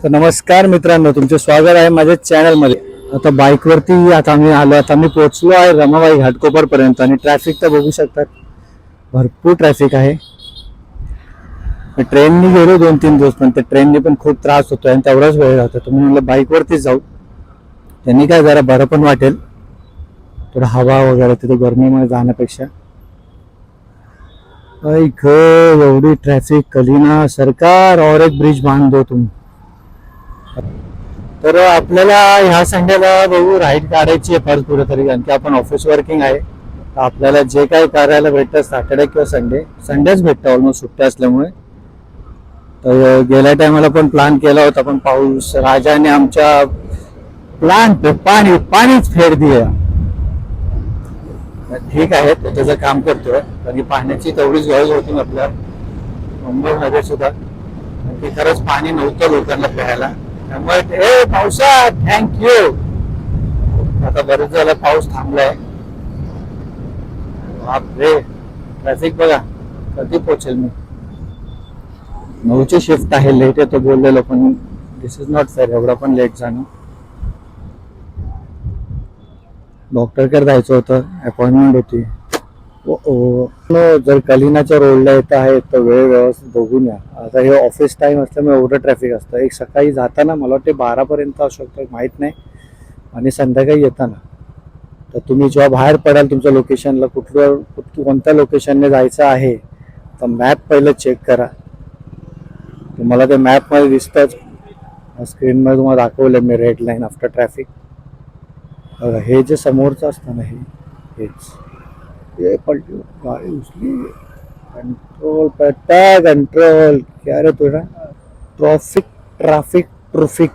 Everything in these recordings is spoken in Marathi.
तर नमस्कार मित्रांनो, तुमचे स्वागत आहे माझ्या चॅनलमध्ये. आता बाईकवरती आता आम्ही आलो. आता आम्ही पोहोचलो आहे रमाबाई घाटकोपरपर्यंत आणि ट्रॅफिक तर बघू शकतात, भरपूर ट्रॅफिक आहे. ट्रेननी गेलो 2-3 दिवस, पण त्या ट्रेनने पण खूप त्रास होतो आणि तेवढाच वेळ जातो. तर मी म्हणलं बाईकवरतीच जाऊ, त्यांनी काय जरा बरं पण वाटेल, थोडं हवा वगैरे तिथे गरमीमध्ये जाण्यापेक्षा. ऐक एवढी ट्रॅफिक, कलीना सरकार और एक ब्रिज बांध दो तुम. तर आपल्याला ह्या संडेला बघू राईड काढायची आहे परत कुठेतरी, कारण की आपण ऑफिस वर्किंग आहे. तर आपल्याला जे काही करायला भेटतं सॅटर्डे किंवा संडेच भेटतं ऑलमोस्ट, सुट्ट्या असल्यामुळे. तर गेल्या टायमाला पण प्लॅन केला होता, पण पाऊस राजाने आमच्या प्लॅन पे पाणीच फेर दिया. ठीक आहे, तो त्याचं काम करतोय, कारण पाण्याची तेवढीच गरज होती आपल्या मुंबईमध्ये सुद्धा. की खरंच पाणी नव्हतं लोकांना प्यायला, त्यामुळे पावसात थँक्यू. आता बरेच झालं पाऊस थांबलाय. बापरे, ट्रॅफिक बघा. कधी पोहोचेल मी? 9ची शिफ्ट आहे, लेट येतो बोललेलो, पण दिस इज नॉट फेअर एवढा पण लेट जाणं. डॉक्टरकडे जायचं होतं, अपॉइंटमेंट होती. जर कलिनाच्या रोडला येत आहे तर वेळ व्यवस्थित बघून या. आता हे ऑफिस टाइम असल्यामुळे एवढं ट्रॅफिक असतं. एक सकाळी जाताना मला वाटते 12पर्यंत असू शकतं, माहीत नाही, आणि संध्याकाळी येताना. तर तुम्ही जेव्हा बाहेर पडाल तुमच्या लोकेशनला, कोणत्या लोकेशनने जायचं आहे, तर मॅप पहिलं चेक करा. तुम्हाला ते मॅपमध्ये दिसतंच, स्क्रीनमध्ये तुम्हाला दाखवलं मी रेड लाईन आफ्टर ट्रॅफिक. हे जे समोरचं असतं ना, हेच ये पलटी गाड़ी उछली. कंट्रोल करता कंट्रोल, क्या रे तुझा? ट्रैफिक ट्रैफिक ट्रैफिक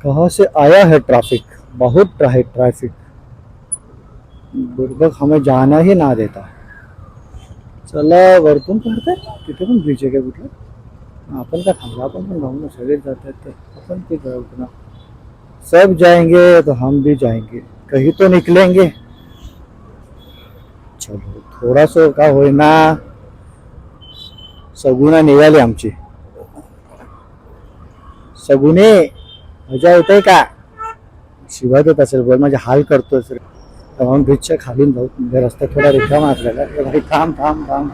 कहाँ से आया है ट्रैफिक? बहुत है ट्रैफिक, बुर्बक हमें जाना ही ना देता. चला वरतून काढतात, तिथे पण ब्रिज आहे का कुठलं? आपण का थांबला? आपण पण जाऊ ना, सगळेच जातात तर आपण ते जाऊ ना. सब जाएंगे तो हम भी जाएंगे, कहीं तो निकलेंगे. चलो थोडासा का होईना सगुना निघाली आमची. सगुने मजा येते का? शिवाय देत असेल, बोल माझे हाल करतोय सर. म्हणून ब्रिजच्या खालून जाऊ, म्हणजे रस्ता थोडा रिकामा असलेला. भाई थांब थांब थांब,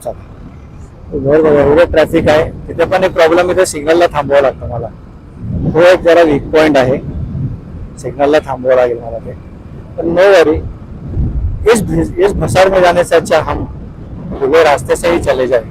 चला. घर बघा एवढं ट्रॅफिक आहे. तिथे पण एक प्रॉब्लेम, इथे सिग्नलला थांबवावं लागतं मला. तो एक जरा वीक पॉइंट आहे, सिग्नलला थांबवावं लागेल मला ते. पण नो वरी, इस भसाड़ में जाने से अच्छा हम खुले रास्ते से ही चले जाए.